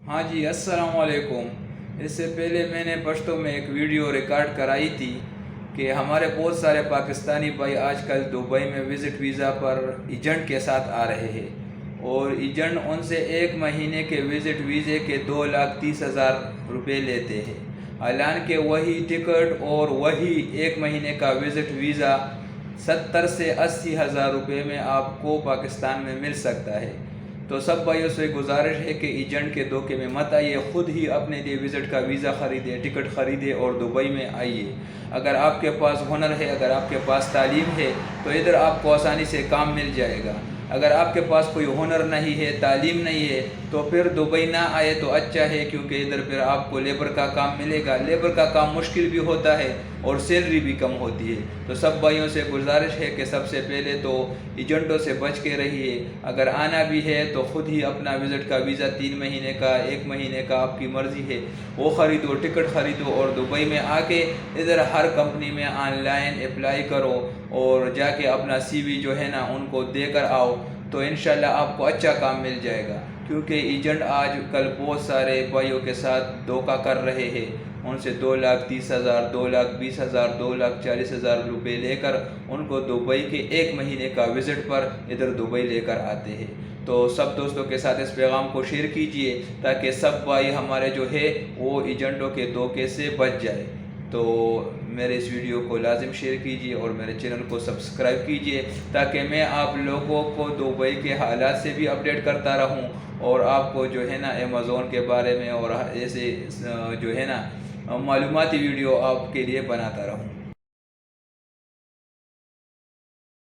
हाँ जी, अस्सलाम वालेकुम। इससे पहले मैंने पश्तो में एक वीडियो रिकॉर्ड कराई थी कि हमारे बहुत सारे पाकिस्तानी भाई आजकल दुबई में विज़िट वीज़ा पर एजेंट के साथ आ रहे हैं और एजेंट उनसे एक महीने के विज़िट वीज़े के 2,30,000 रुपये लेते हैं। हालांकि वही टिकट और वही एक महीने का विज़िट वीज़ा 70 से 80,000 रुपये में आपको पाकिस्तान में मिल सकता है। तो सब भाइयों से गुजारिश है कि एजेंट के धोखे में मत आइए, ख़ुद ही अपने लिए विज़िट का वीज़ा ख़रीदे, टिकट ख़रीदे और दुबई में आइए। अगर आपके पास हुनर है, अगर आपके पास तालीम है तो इधर आपको आसानी से काम मिल जाएगा। अगर आपके पास कोई हुनर नहीं है, तालीम नहीं है, तो फिर दुबई ना आए तो अच्छा है, क्योंकि इधर फिर आपको लेबर का काम मिलेगा। लेबर का काम मुश्किल भी होता है और सैलरी भी कम होती है। तो सब भाइयों से गुजारिश है कि सबसे पहले तो एजेंटों से बच के रहिए। अगर आना भी है तो ख़ुद ही अपना विज़िट का वीज़ा 3 महीने का, 1 महीने का, आपकी मर्ज़ी है, वो ख़रीदो, टिकट ख़रीदो और दुबई में आके इधर हर कंपनी में ऑनलाइन अप्लाई करो और जाके अपना CV जो है ना उनको देकर आओ, तो इंशाल्लाह आपको अच्छा काम मिल जाएगा। क्योंकि एजेंट आज कल बहुत सारे भाइयों के साथ धोखा कर रहे हैं, उनसे 2,30,000, 2,20,000, 2,40,000 रुपये लेकर उनको दुबई के 1 महीने का विज़िट पर इधर दुबई लेकर आते हैं। तो सब दोस्तों के साथ इस पैगाम को शेयर कीजिए ताकि सब भाई हमारे जो है वो एजेंटों के धोखे से बच जाए। तो मेरे इस वीडियो को लाजिम शेयर कीजिए और मेरे चैनल को सब्सक्राइब कीजिए ताकि मैं आप लोगों को दुबई के हालात से भी अपडेट करता रहूं और आपको जो है ना अमेज़ॉन के बारे में और ऐसे जो है ना मालूमाती वीडियो आपके लिए बनाता रहूं।